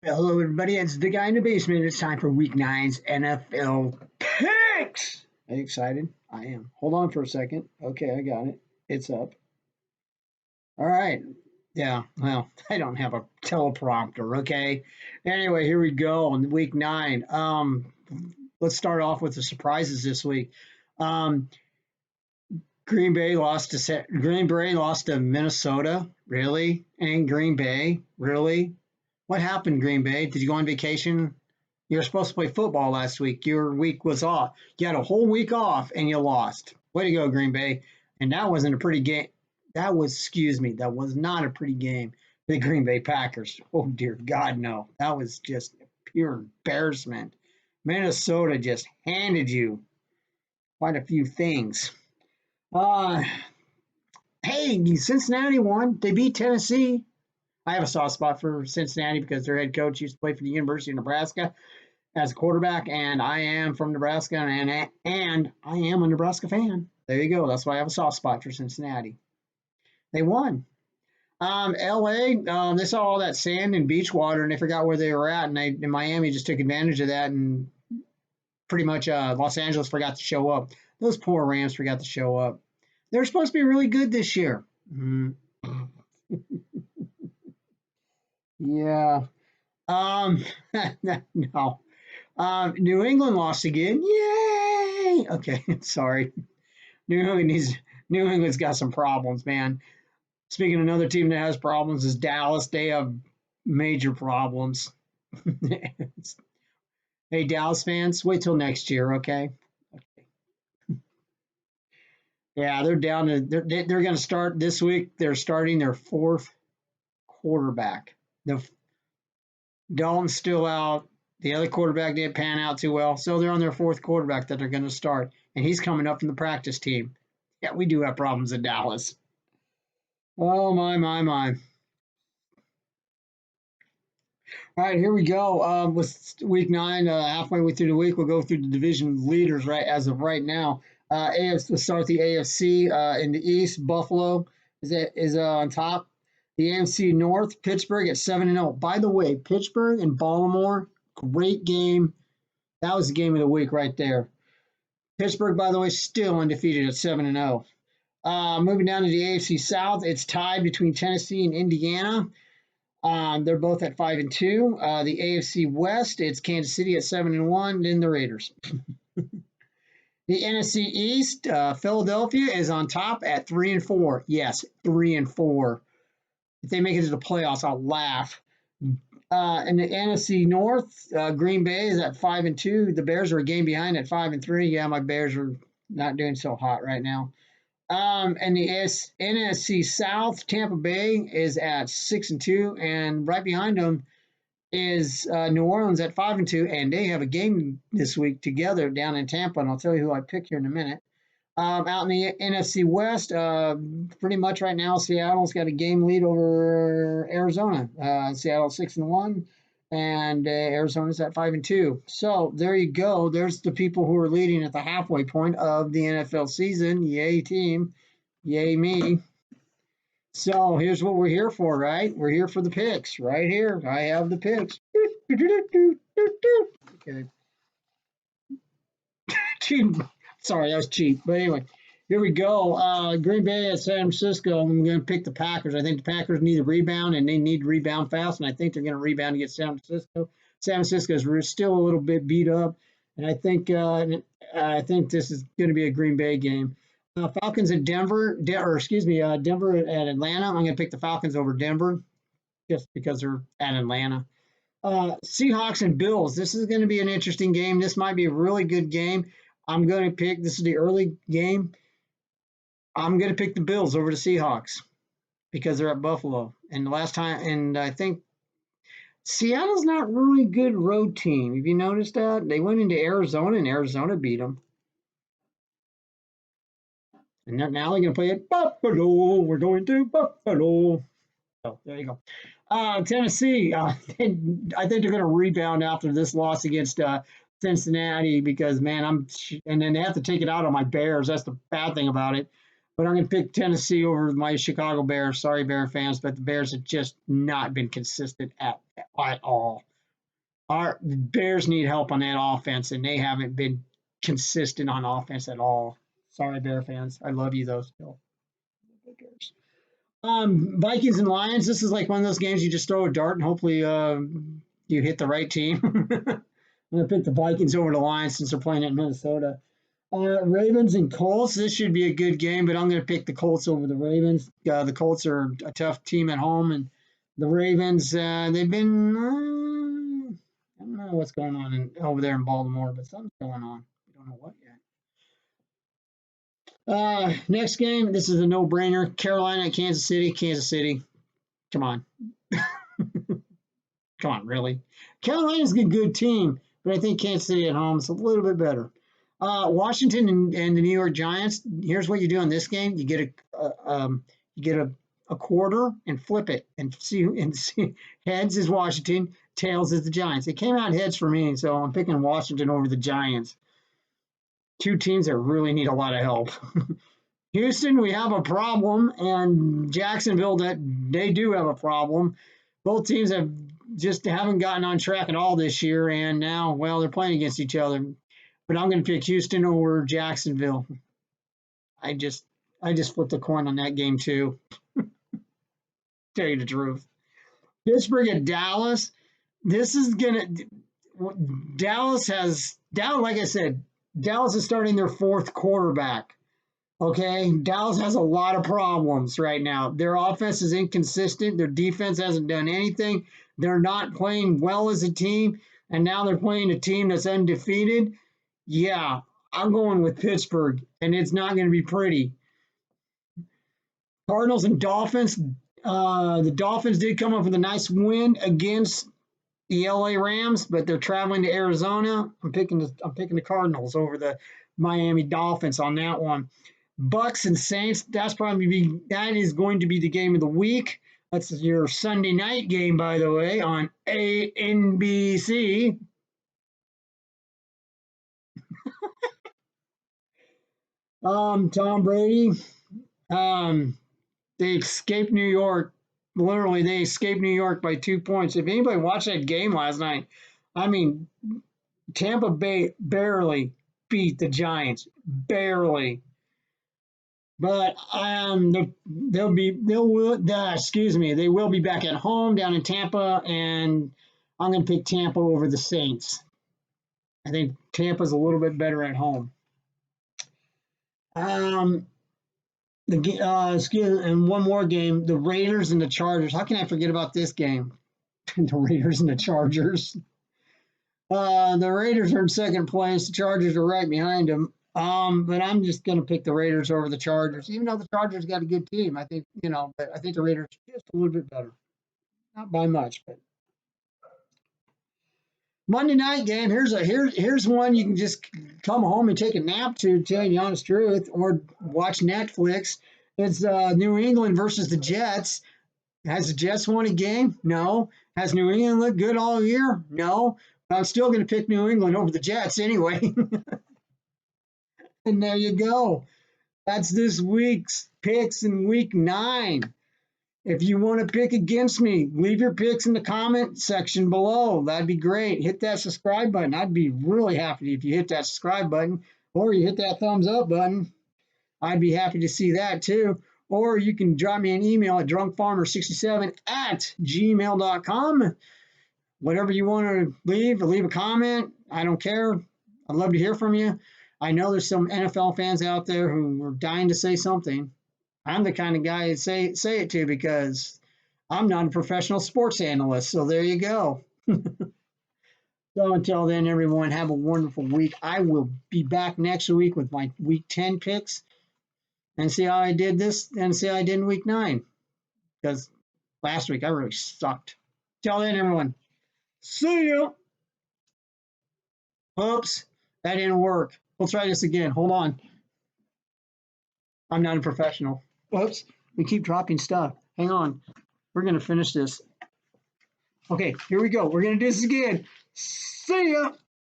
Well, hello, everybody. It's the guy in the basement. It's time for Week Nine's NFL picks. Are you excited? I am. Hold on for a second. Okay, I got it. It's up. All right. Yeah. Well, I don't have a teleprompter. Okay. Anyway, here we go on Week Nine. Let's start off with the surprises this week. Um, Green Bay lost to Minnesota. Really? And Green Bay? Really? What happened, Green Bay? Did you go on vacation? You were supposed to play football last week. Your week was off. You had a whole week off and you lost. Way to go, Green Bay. And that wasn't a pretty game. That was not a pretty game for the Green Bay Packers. Oh, dear God, no. That was just pure embarrassment. Minnesota just handed you quite a few things. Uh, hey, Cincinnati won. They beat Tennessee. I have a soft spot for Cincinnati because their head coach used to play for the University of Nebraska as a quarterback, and I am from Nebraska, and I am a Nebraska fan. There you go. That's why I have a soft spot for Cincinnati. They won. LA, they saw all that sand and beach water, and they forgot where they were at, and Miami just took advantage of that, and pretty much Los Angeles forgot to show up. Those poor Rams forgot to show up. They're supposed to be really good this year. Yeah. Um, no. New England lost again. Yay! Okay, sorry. New England needs New England's got some problems, man. Speaking of another team that has problems is Dallas. They have major problems. Hey, Dallas fans, wait till next year, okay? Yeah, they're down to they're going to start this week. They're starting their fourth quarterback. The Dalton's still out. The other quarterback didn't pan out too well, so they're on their fourth quarterback that they're going to start, and he's coming up from the practice team. Yeah, we do have problems in Dallas. Oh my my my! All right, here we go. With week nine, halfway through the week, we'll go through the division leaders right as of right now. AFC, let's start with the AFC in the East. Buffalo is on top. The AFC North, Pittsburgh at 7-0. By the way, Pittsburgh and Baltimore, great game. That was the game of the week right there. Pittsburgh, by the way, still undefeated at 7-0. Moving down to the AFC South, it's tied between Tennessee and Indiana. They're both at 5-2. The AFC West, it's Kansas City at 7-1. Then the Raiders. The NFC East, Philadelphia is on top at 3-4. Yes, 3-4. If they make it to the playoffs, I'll laugh. In the NFC North, Green Bay is at 5-2. The Bears are a game behind at 5-3. Yeah, my Bears are not doing so hot right now. And the NFC South, Tampa Bay is at 6-2, and right behind them is New Orleans at 5-2, and they have a game this week together down in Tampa, and I'll tell you who I picked here in a minute. Out in the NFC West, pretty much right now, Seattle's got a game lead over Arizona. Seattle 6-1, and Arizona's at 5-2. So there you go. There's the people who are leading at the halfway point of the NFL season. Yay, team! Yay, me! So here's what we're here for, right? We're here for the picks, right here. I have the picks. Okay, cheap. Sorry, that was cheap. But anyway, here we go. Green Bay at San Francisco. I'm going to pick the Packers. I think the Packers need a rebound, and they need to rebound fast. And I think they're going to rebound against San Francisco. San Francisco is still a little bit beat up, and I think this is going to be a Green Bay game. Falcons at Denver at Atlanta. I'm going to pick the Falcons over Denver just because they're at Atlanta. Seahawks and Bills. This is going to be an interesting game. This might be a really good game. I'm going to pick. This is the early game. I'm going to pick the Bills over the Seahawks because they're at Buffalo. And the last time, and I think Seattle's not really a good road team. Have you noticed that? They went into Arizona and Arizona beat them. And now they're going to play at Buffalo. We're going to Buffalo. So there you go. Tennessee, I think they're going to rebound after this loss against Cincinnati because and then they have to take it out on my Bears. That's the bad thing about it. But I'm going to pick Tennessee over my Chicago Bears. Sorry, Bear fans, but the Bears have just not been consistent at at all. Our Bears need help on that offense, and they haven't been consistent on offense at all. Sorry, Bear fans. I love you though still. Vikings and Lions. This is like one of those games you just throw a dart and hopefully you hit the right team. I'm gonna pick the Vikings over the Lions since they're playing in Minnesota. Ravens and Colts. This should be a good game, but I'm gonna pick the Colts over the Ravens. The Colts are a tough team at home, and the Ravens they've been. I don't know what's going on over there in Baltimore, but something's going on. We don't know what yet. Next game, this is a no-brainer. Carolina at Kansas City. Kansas City. Come on. Come on, really? Carolina's a good team, but I think Kansas City at home is a little bit better. Washington and the New York Giants. Here's what you do in this game: you get a quarter and flip it, and see heads is Washington, tails is the Giants. It came out heads for me, so I'm picking Washington over the Giants. Two teams that really need a lot of help. Houston, we have a problem, and Jacksonville, that they do have a problem. Both teams haven't gotten on track at all this year, and now, well, they're playing against each other. But I'm going to pick Houston over Jacksonville. I just flipped a coin on that game too. Tell you the truth. Pittsburgh at Dallas. This is Dallas, like I said, Dallas is starting their fourth quarterback. Okay, Dallas has a lot of problems right now. Their offense is inconsistent. Their defense hasn't done anything. They're not playing well as a team, and now they're playing a team that's undefeated. Yeah, I'm going with Pittsburgh, and it's not going to be pretty. Cardinals and Dolphins. The Dolphins did come up with a nice win against the LA Rams, but they're traveling to Arizona. I'm picking the Cardinals over the Miami Dolphins on that one. Bucks and Saints. That is going to be the game of the week. That's your Sunday night game, by the way, on NBC. Tom Brady. They escaped New York. Literally, they escaped New York by 2 points. If anybody watched that game last night, I mean, Tampa Bay barely beat the Giants, barely. But they will be back at home down in Tampa, and I'm going to pick Tampa over the Saints. I think Tampa's a little bit better at home. And one more game, the Raiders and the Chargers. How can I forget about this game? The Raiders and the Chargers. The Raiders are in second place. The Chargers are right behind them. But I'm just going to pick the Raiders over the Chargers, even though the Chargers got a good team. I think, but I think the Raiders are just a little bit better. Not by much, but Monday night game. Here's one you can just come home and take a nap to tell you the honest truth, or watch Netflix. It's New England versus the Jets. Has the Jets won a game? No. Has New England looked good all year? No. But I'm still going to pick New England over the Jets anyway. And there you go. That's this week's picks in week 9. If you want to pick against me, leave your picks in the comment section below. That'd be great. Hit that subscribe button. I'd be really happy if you hit that subscribe button, or you hit that thumbs up button. I'd be happy to see that too. Or you can drop me an email at drunkfarmer67@gmail.com. Whatever you want to leave a comment. I don't care. I'd love to hear from you. I know there's some NFL fans out there who are dying to say something. I'm the kind of guy to say it to, because I'm not a professional sports analyst. So there you go. So until then, everyone, have a wonderful week. I will be back next week with my week 10 picks and see how I did this and see how I did in week 9. Because last week I really sucked. Till then, everyone, see you. Oops, that didn't work. We'll try this again. Hold on. I'm not a professional. Whoops, we keep dropping stuff. Hang on. We're going to finish this. Okay, here we go. We're going to do this again. See ya.